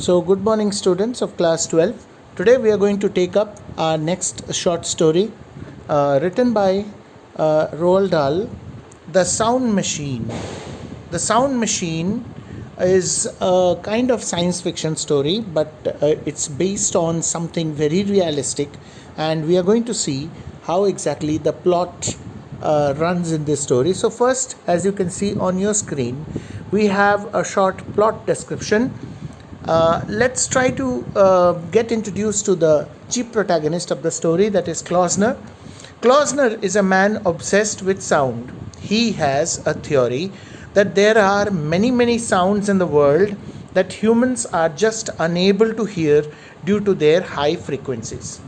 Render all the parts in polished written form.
So, good morning, students of class 12. Today, we are going to take up our next short story written by Roald Dahl, The Sound Machine. The Sound Machine is a kind of science fiction story, but it's based on something very realistic, and we are going to see how exactly the plot runs in this story. So, first, as you can see on your screen, we have a short plot description. Let's try to get introduced to the chief protagonist of the story, that is Klausner. Klausner is a man obsessed with sound. He has a theory that there are many sounds in the world that humans are just unable to hear due to their high frequencies.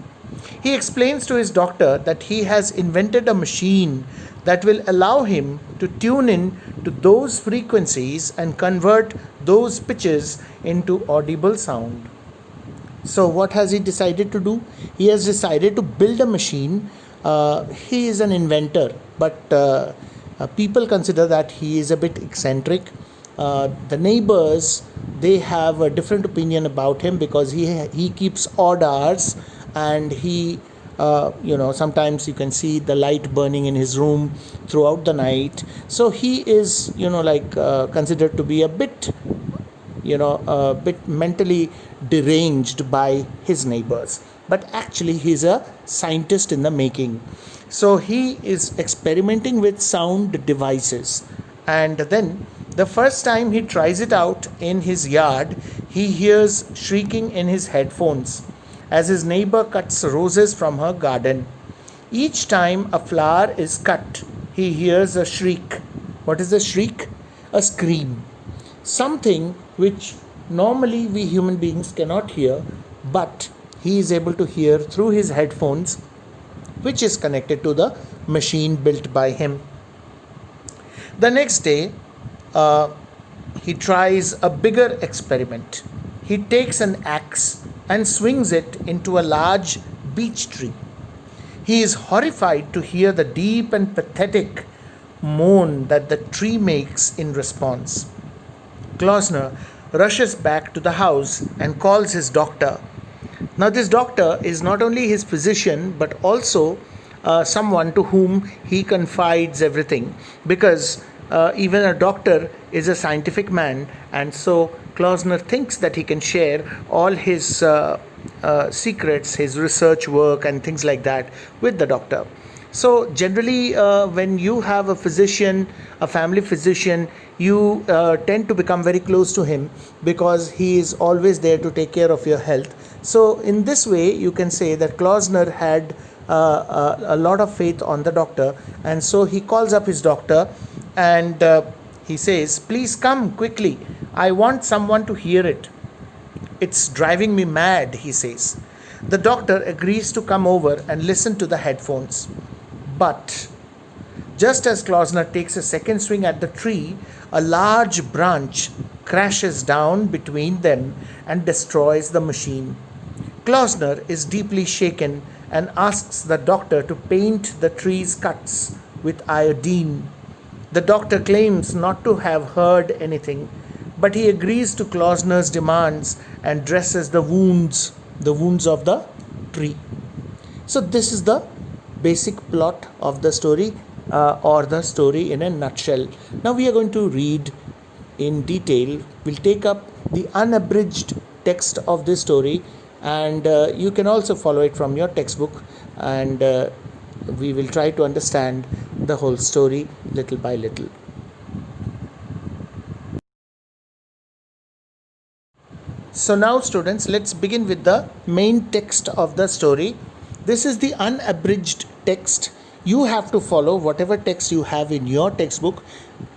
He explains to his doctor that he has invented a machine that will allow him to tune in to those frequencies and convert those pitches into audible sound. So, what has he decided to do? He has decided to build a machine. He is an inventor, but people consider that he is a bit eccentric. The neighbors, they have a different opinion about him because he keeps odd hours, and he sometimes you can see the light burning in his room throughout the night. So he is considered to be a bit mentally deranged by his neighbors, but actually he's a scientist in the making. So he is experimenting with sound devices, and then the first time he tries it out in his yard, he hears shrieking in his headphones as his neighbor cuts roses from her garden. Each time a flower is cut, he hears a shriek. What is a shriek? A scream. Something which normally we human beings cannot hear, but he is able to hear through his headphones, which is connected to the machine built by him. The next day, he tries a bigger experiment. He takes an axe and swings it into a large beech tree. He is horrified to hear the deep and pathetic moan that the tree makes in response. Klausner rushes back to the house and calls his doctor. Now, this doctor is not only his physician but also someone to whom he confides everything, because even a doctor is a scientific man, and so Klausner thinks that he can share all his secrets, his research work, and things like that with the doctor. So, generally, when you have a physician, a family physician, you tend to become very close to him because he is always there to take care of your health. So, in this way, you can say that Klausner had a lot of faith on the doctor, and so he calls up his doctor and he says, "Please come quickly. I want someone to hear it. It's driving me mad," he says. The doctor agrees to come over and listen to the headphones. But just as Klausner takes a second swing at the tree, a large branch crashes down between them and destroys the machine. Klausner is deeply shaken and asks the doctor to paint the tree's cuts with iodine. The doctor claims not to have heard anything, but he agrees to Klausner's demands and dresses the wounds of the tree. So this is the basic plot of the story, or the story in a nutshell. Now we are going to read in detail. We'll take up the unabridged text of this story, and you can also follow it from your textbook, and we will try to understand the whole story little by little. So now, students, let's begin with the main text of the story. This is the unabridged text. You have to follow whatever text you have in your textbook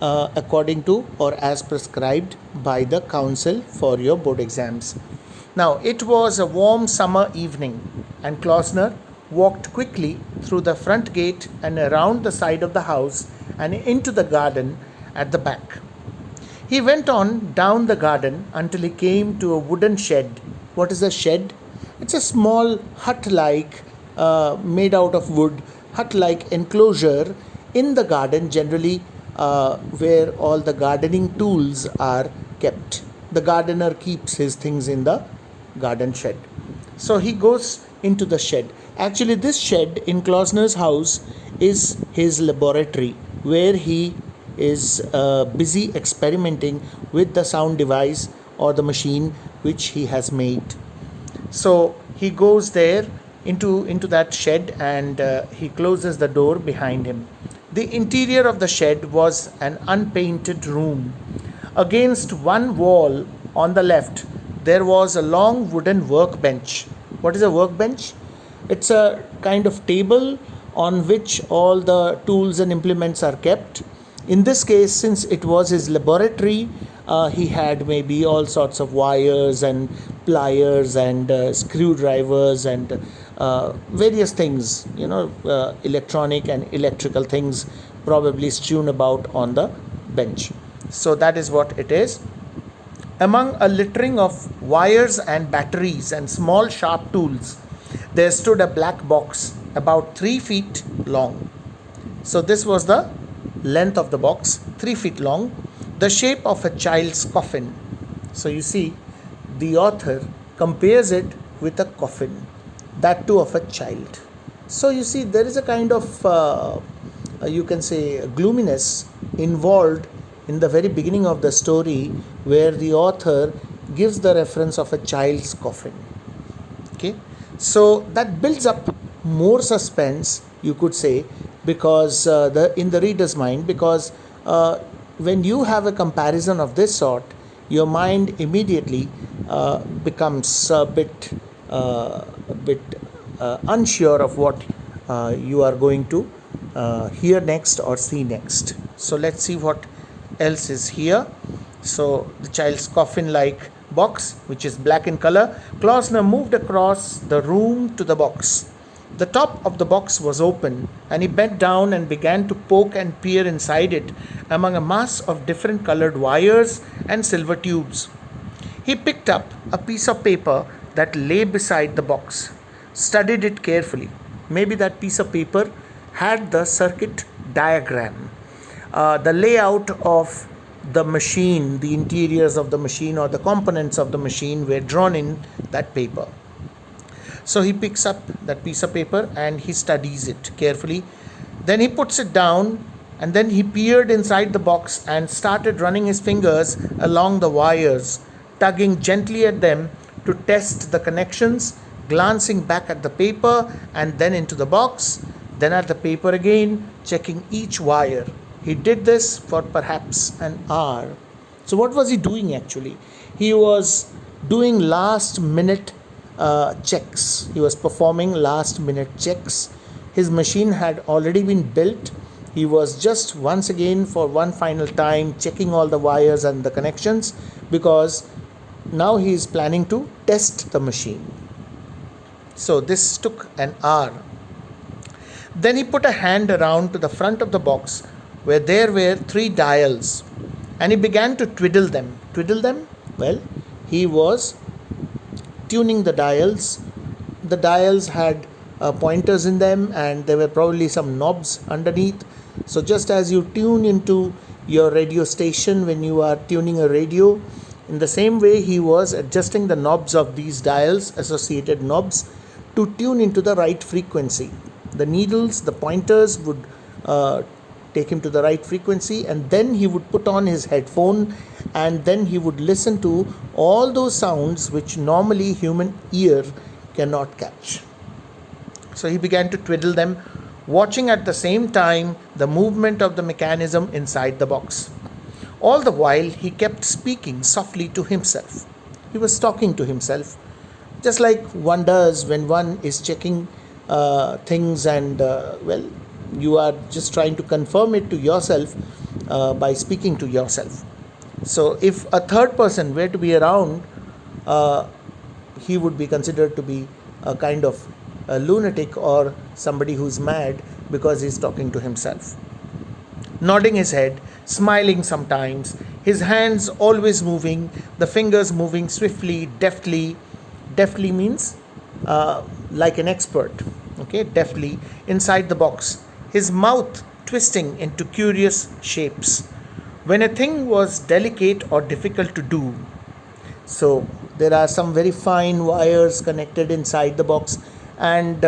according to or as prescribed by the council for your board exams. Now, it was a warm summer evening, and Klausner walked quickly through the front gate and around the side of the house and into the garden at the back. He went on down the garden until he came to a wooden shed. What is a shed? It's a small hut-like, made out of wood, hut-like enclosure in the garden, generally where all the gardening tools are kept. the gardener keeps his things in the garden shed. So he goes into the shed. Actually, this shed in Klausner's house is his laboratory, where he is busy experimenting with the sound device or the machine which he has made. So he goes there into that shed, and he closes the door behind him. The interior of the shed was an unpainted room. Against one wall on the left, there was a long wooden workbench. What is a workbench? It's a kind of table on which all the tools and implements are kept. In this case, since it was his laboratory, he had maybe all sorts of wires and pliers and screwdrivers and various things, electronic and electrical things probably strewn about on the bench. So that is what it is. Among a littering of wires and batteries and small sharp tools, there stood a black box about 3 feet long. So this was the length of the box, 3 feet long, the shape of a child's coffin. So you see, the author compares it with a coffin, that too of a child. So you see, there is a kind of, you can say, gloominess involved in the very beginning of the story, where the author gives the reference of a child's coffin. Okay, so that builds up more suspense, you could say, because in the reader's mind, because when you have a comparison of this sort, your mind immediately becomes a bit unsure of what you are going to hear next or see next. So let's see what else is here. So the child's coffin like box, which is black in color. Klausner moved across the room to the box. The top of the box was open, and he bent down and began to poke and peer inside it among a mass of different colored wires and silver tubes. He picked up a piece of paper that lay beside the box, studied it carefully. Maybe that piece of paper had the circuit diagram, the layout of the machine, the interiors of the machine or the components of the machine were drawn in that paper. So he picks up that piece of paper and he studies it carefully. Then he puts it down, and then he peered inside the box and started running his fingers along the wires, tugging gently at them to test the connections, glancing back at the paper and then into the box, then at the paper again, checking each wire. He did this for perhaps an hour. So what was he doing actually? He was doing last minute checks. He was performing last minute checks. His machine had already been built. He was just once again for one final time checking all the wires and the connections, because now he is planning to test the machine. So this took an hour. Then he put a hand around to the front of the box where there were 3 dials, and he began to twiddle them. Twiddle them? Well, he was tuning the dials. The dials had pointers in them, and there were probably some knobs underneath. So just as you tune into your radio station when you are tuning a radio, in the same way he was adjusting the knobs of these dials, associated knobs, to tune into the right frequency. The needles, the pointers would take him to the right frequency, and then he would put on his headphone, and then he would listen to all those sounds which normally human ear cannot catch. So he began to twiddle them, watching at the same time the movement of the mechanism inside the box. All the while he kept speaking softly to himself. He was talking to himself, just like one does when one is checking things, and you are just trying to confirm it to yourself by speaking to yourself. So if a third person were to be around, he would be considered to be a kind of a lunatic or somebody who's mad, because he's talking to himself. Nodding his head, smiling sometimes, his hands always moving, the fingers moving swiftly, deftly. Deftly means like an expert, okay, deftly inside the box, his mouth twisting into curious shapes. When a thing was delicate or difficult to do, So there are some very fine wires connected inside the box, and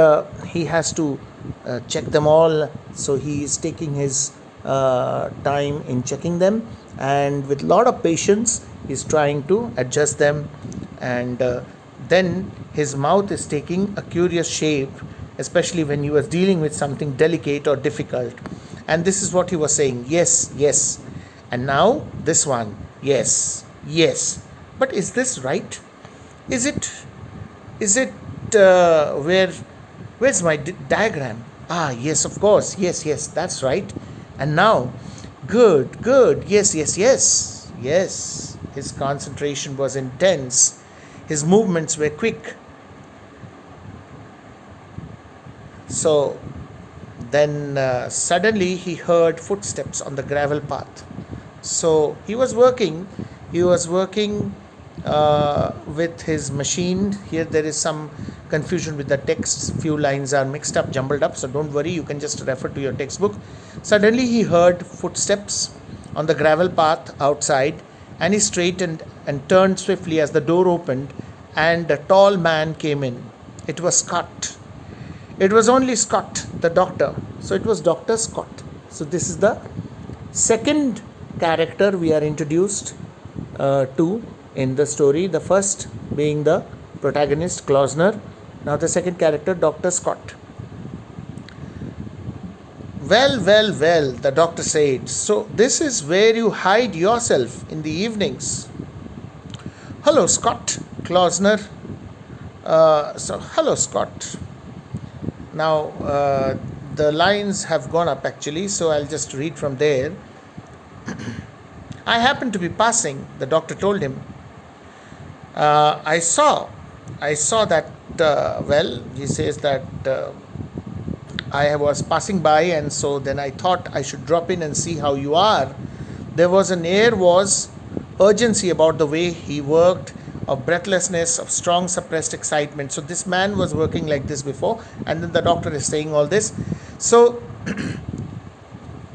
he has to check them all. So he is taking his time in checking them, and with a lot of patience he's trying to adjust them. And then his mouth is taking a curious shape, especially when he was dealing with something delicate or difficult. And this is what he was saying: yes, yes. And now this one: yes, yes. But is this right? Is it? Is it where? Where's my diagram? Ah, yes, of course. Yes, yes, that's right. And now, good, good. Yes, yes, yes, yes. His concentration was intense. His movements were quick. So then suddenly he heard footsteps on the gravel path. So he was working. He was working with his machine. Here there is some confusion with the text. Few lines are mixed up, jumbled up. So don't worry. You can just refer to your textbook. Suddenly he heard footsteps on the gravel path outside, and he straightened and turned swiftly as the door opened, and a tall man came in. It was Scott. It was only Scott, the doctor. So it was Dr. Scott. So this is the second character we are introduced to in the story. The first being the protagonist, Klausner. Now the second character, Dr. Scott. Well, well, well, the doctor said. So this is where you hide yourself in the evenings. Hello, Scott. Klausner. Hello, Scott. Now, the lines have gone up actually, so I'll just read from there. I happened to be passing, the doctor told him. I saw that, he says that I was passing by, and so then I thought I should drop in and see how you are. There was urgency about the way he worked, of breathlessness, of strong suppressed excitement. So this man was working like this before, and then the doctor is saying all this. So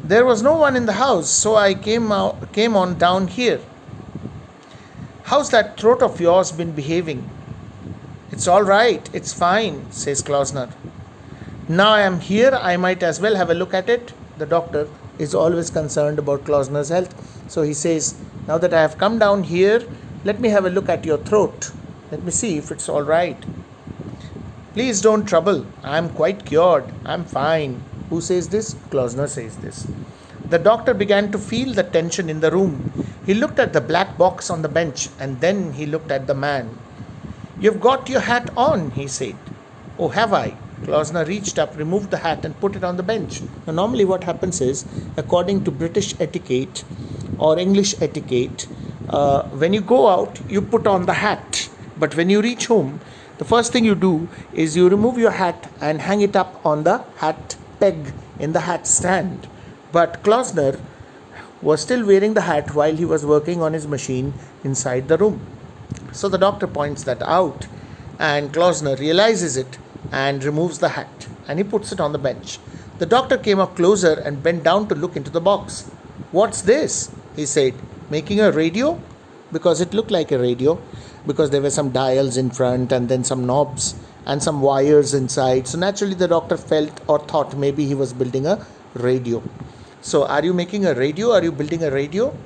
there was no one in the house, so I came on down here. How's that throat of yours been behaving? It's all right, it's fine, says Klausner. Now I am here, I might as well have a look at it. The doctor is always concerned about Klausner's health. So he says, now that I have come down here, let me have a look at your throat. Let me see if it's all right. Please don't trouble. I'm quite cured. I'm fine. Who says this? Klausner says this. The doctor began to feel the tension in the room. He looked at the black box on the bench, and then he looked at the man. You've got your hat on, he said. Oh, have I? Klausner reached up, removed the hat, and put it on the bench. Now, normally what happens is, according to British etiquette or English etiquette, when you go out, you put on the hat. But when you reach home, the first thing you do is you remove your hat and hang it up on the hat peg in the hat stand. But Klausner was still wearing the hat while he was working on his machine inside the room. So the doctor points that out, and Klausner realizes it and removes the hat, and he puts it on the bench. The doctor came up closer and bent down to look into the box. What's this? He said. Making a radio? Because it looked like a radio, because there were some dials in front and then some knobs and some wires inside. So naturally the doctor felt or thought maybe he was building a radio. So are you making a radio? Are you building a radio?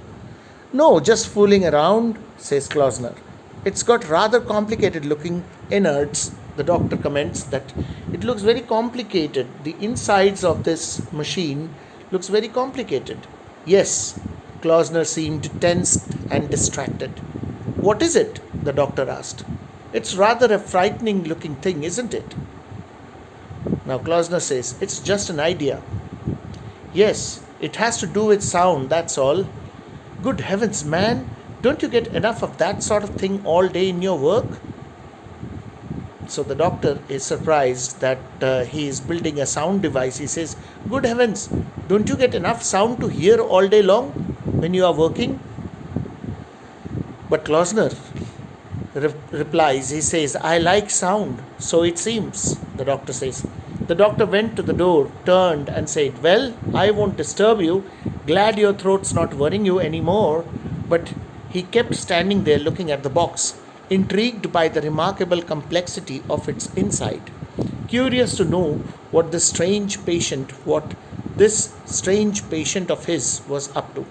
No, just fooling around, says Klausner. It's got rather complicated looking innards. The doctor comments that it looks very complicated. The insides of this machine looks very complicated. Yes, Klausner seemed tensed and distracted. What is it? The doctor asked. It's rather a frightening looking thing, isn't it? Now Klausner says, it's just an idea. Yes, it has to do with sound, that's all. Good heavens, man, don't you get enough of that sort of thing all day in your work? So the doctor is surprised that he is building a sound device. He says, good heavens, don't you get enough sound to hear all day long when you are working? But Klausner replies, he says, I like sound, so it seems, the doctor says. The doctor went to the door, turned and said, well, I won't disturb you. Glad your throat's not worrying you anymore. But He kept standing there looking at the box, intrigued by the remarkable complexity of its inside, curious to know what this strange patient of his was up to.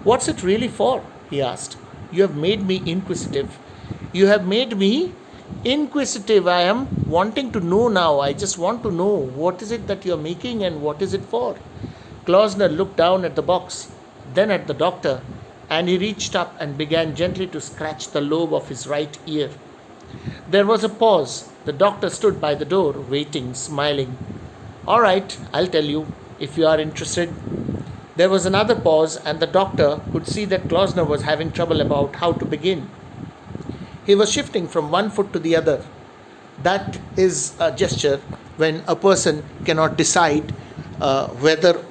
What's it really for? He asked. You have made me inquisitive. You have made me inquisitive. I am wanting to know now. I just want to know what is it that you are making and what is it for? Klausner looked down at the box, then at the doctor, and he reached up and began gently to scratch the lobe of his right ear. There was a pause. The doctor stood by the door, waiting, smiling. All right, I'll tell you, if you are interested. There was another pause, and the doctor could see that Klausner was having trouble about how to begin. He was shifting from one foot to the other. That is a gesture when a person cannot decide whether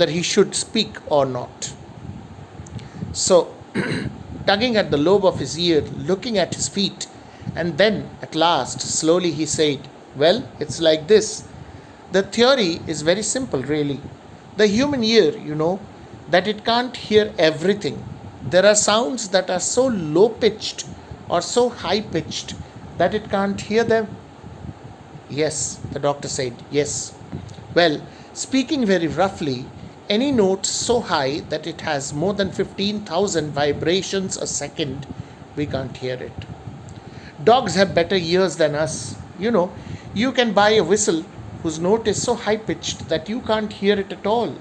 he should speak or not. So, tugging at the lobe of his ear, looking at his feet, and then at last, slowly he said, well, it's like this. The theory is very simple, really. The human ear, that it can't hear everything. There are sounds that are so low pitched or so high pitched that it can't hear them. Yes, the doctor said, yes. Well, speaking very roughly, any note so high that it has more than 15,000 vibrations a second, we can't hear it. Dogs have better ears than us. You can buy a whistle whose note is so high pitched that you can't hear it at all.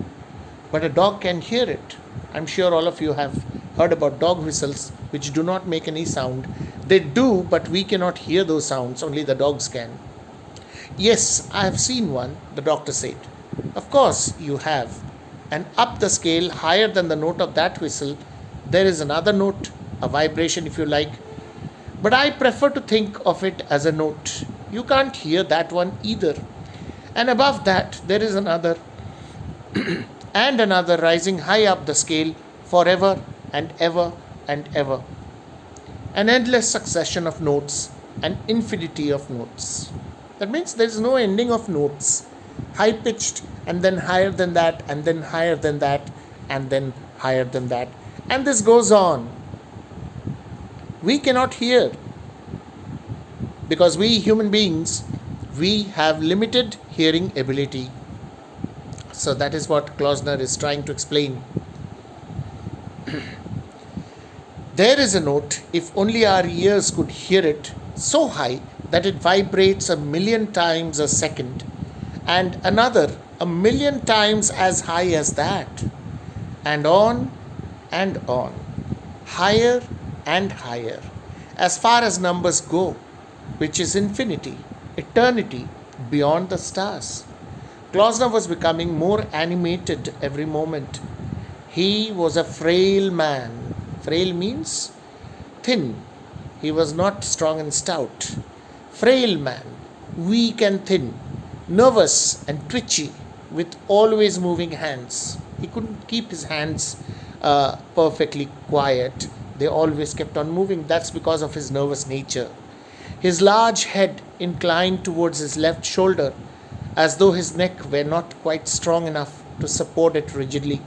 But a dog can hear it. I'm sure all of you have heard about dog whistles which do not make any sound. They do, but we cannot hear those sounds, only the dogs can. Yes, I have seen one, the doctor said. Of course you have. And up the scale, higher than the note of that whistle, there is another note, a vibration if you like. But I prefer to think of it as a note. You can't hear that one either. And above that, there is another and another rising high up the scale forever and ever and ever. An endless succession of notes, an infinity of notes. That means there is no ending of notes. High pitched, and then higher than that, and then higher than that, and then higher than that. And this goes on. We cannot hear because we human beings, we have limited hearing ability. So that is what Klausner is trying to explain. There is a note, if only our ears could hear it, so high that it vibrates 1,000,000 times a second, and another 1,000,000 times as high as that, and on, higher and higher, as far as numbers go, which is infinity, eternity, beyond the stars. Klausner was becoming more animated every moment. He was a frail man. Frail means thin. He was not strong and stout. Frail man, weak and thin, nervous and twitchy, with always moving hands. He couldn't keep his hands perfectly quiet. They always kept on moving. That's because of his nervous nature. His large head inclined towards his left shoulder, as though his neck were not quite strong enough to support it rigidly.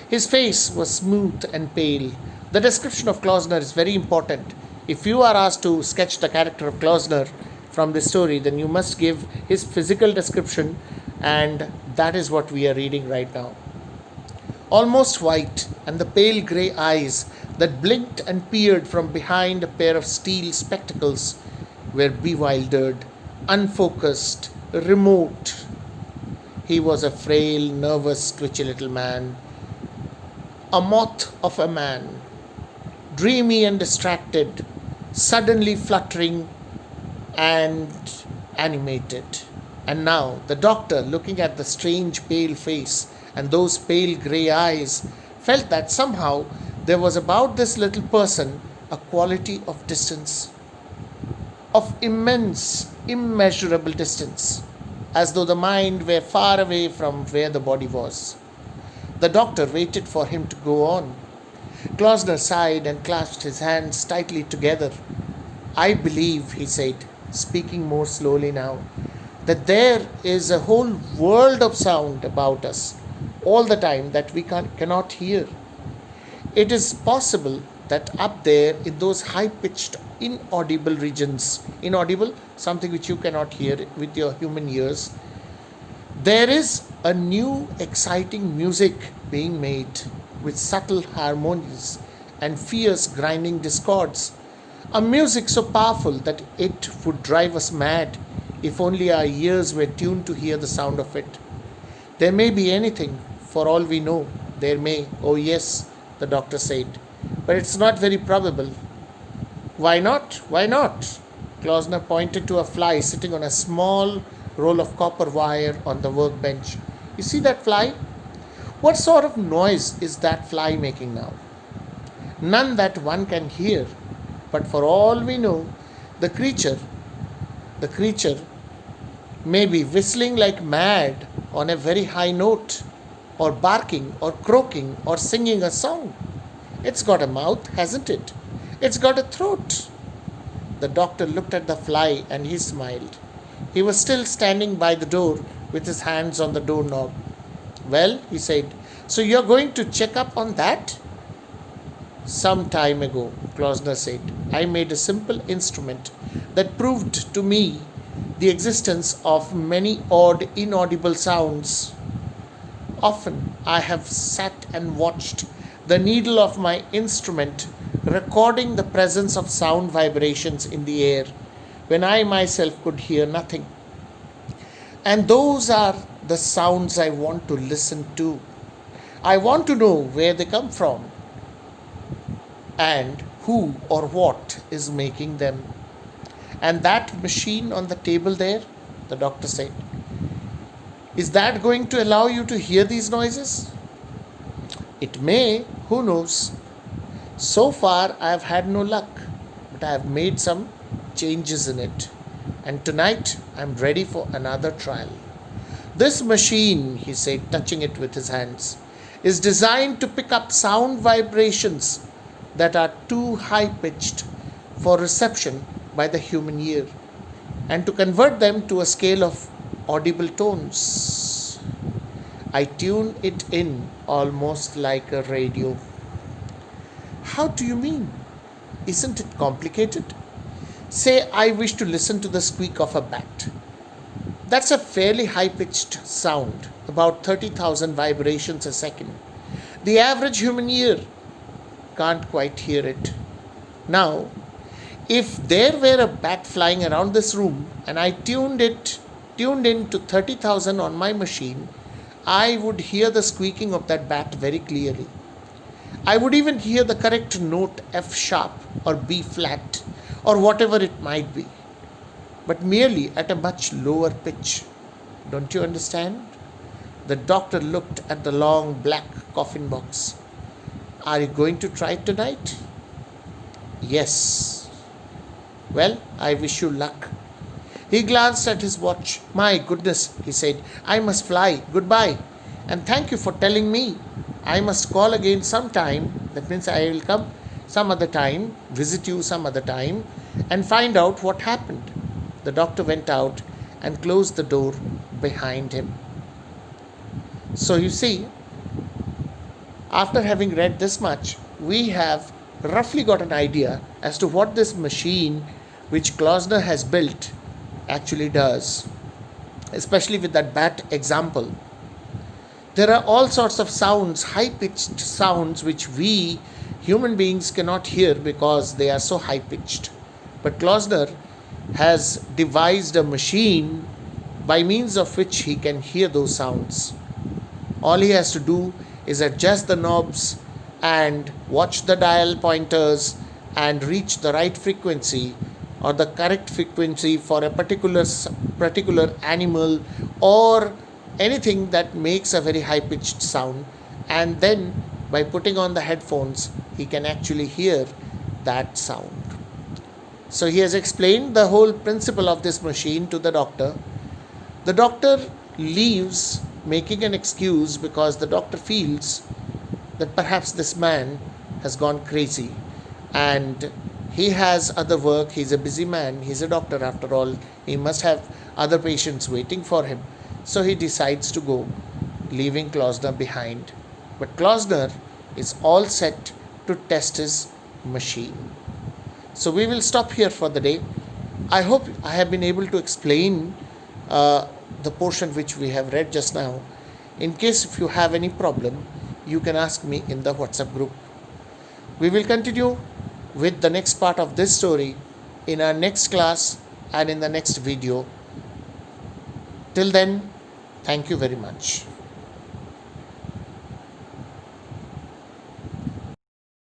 His face was smooth and pale. The description of Klausner is very important. If you are asked to sketch the character of Klausner from this story, then you must give his physical description, and that is what we are reading right now. Almost white, and the pale grey eyes that blinked and peered from behind a pair of steel spectacles were bewildered, unfocused, remote. He was a frail, nervous, twitchy little man, a moth of a man, dreamy and distracted, suddenly fluttering and animated. And now the doctor, looking at the strange pale face and those pale grey eyes, felt that somehow there was about this little person a quality of distance, of immense, immeasurable distance, as though the mind were far away from where the body was. The doctor waited for him to go on. Klausner sighed and clasped his hands tightly together. I believe, he said, speaking more slowly now, that there is a whole world of sound about us all the time that we cannot hear. It is possible that up there in those high pitched, inaudible regions, inaudible, something which you cannot hear with your human ears, there is a new exciting music being made with subtle harmonies and fierce grinding discords. A music so powerful that it would drive us mad if only our ears were tuned to hear the sound of it. There may be anything, for all we know. There may, oh yes, the doctor said, but it's not very probable. Why not? Why not? Klausner pointed to a fly sitting on a small roll of copper wire on the workbench. You see that fly? What sort of noise is that fly making now? None that one can hear, but for all we know, the creature may be whistling like mad on a very high note, or barking, or croaking, or singing a song. It's got a mouth, hasn't it? It's got a throat. The doctor looked at the fly and he smiled. He was still standing by the door with his hands on the doorknob. Well, he said, so you're going to check up on that? Some time ago, Klausner said, I made a simple instrument that proved to me the existence of many odd, inaudible sounds. Often I have sat and watched the needle of my instrument recording the presence of sound vibrations in the air when I myself could hear nothing. And those are the sounds I want to listen to. I want to know where they come from and who or what is making them. And that machine on the table there, the doctor said, is that going to allow you to hear these noises? It may, who knows? So far I have had no luck, but I have made some changes in it. And tonight I am ready for another trial. This machine, he said, touching it with his hands, is designed to pick up sound vibrations that are too high pitched for reception by the human ear, and to convert them to a scale of audible tones. I tune it in almost like a radio. How do you mean? Isn't it complicated? Say I wish to listen to the squeak of a bat. That's a fairly high-pitched sound, about 30,000 vibrations a second. The average human ear can't quite hear it. Now, if there were a bat flying around this room and I tuned in to 30,000 on my machine, I would hear the squeaking of that bat very clearly. I would even hear the correct note F sharp or B flat or whatever it might be, but merely at a much lower pitch. Don't you understand? The doctor looked at the long black coffin box. Are you going to try it tonight? Yes. Well, I wish you luck. He glanced at his watch. My goodness, he said, I must fly. Goodbye. And thank you for telling me. I must call again sometime. That means I will come some other time, visit you some other time, and find out what happened. The doctor went out and closed the door behind him. So you see, after having read this much, we have roughly got an idea as to what this machine which Klausner has built actually does, especially with that bat example. There are all sorts of sounds, high-pitched sounds, which we human beings cannot hear because they are so high-pitched. But Klausner has devised a machine by means of which he can hear those sounds. All he has to do is adjust the knobs and watch the dial pointers and reach the right frequency or the correct frequency for a particular animal or anything that makes a very high pitched sound, and then by putting on the headphones he can actually hear that sound. So he has explained the whole principle of this machine to the doctor. The doctor leaves making an excuse because the doctor feels that perhaps this man has gone crazy and he has other work. He's a busy man. He's a doctor after all. He must have other patients waiting for him. So he decides to go, leaving Klausner behind. But Klausner is all set to test his machine. So we will stop here for the day. I hope I have been able to explain the portion which we have read just now. In case if you have any problem, you can ask me in the WhatsApp group. We will continue with the next part of this story in our next class and in the next video. Till then, thank you very much.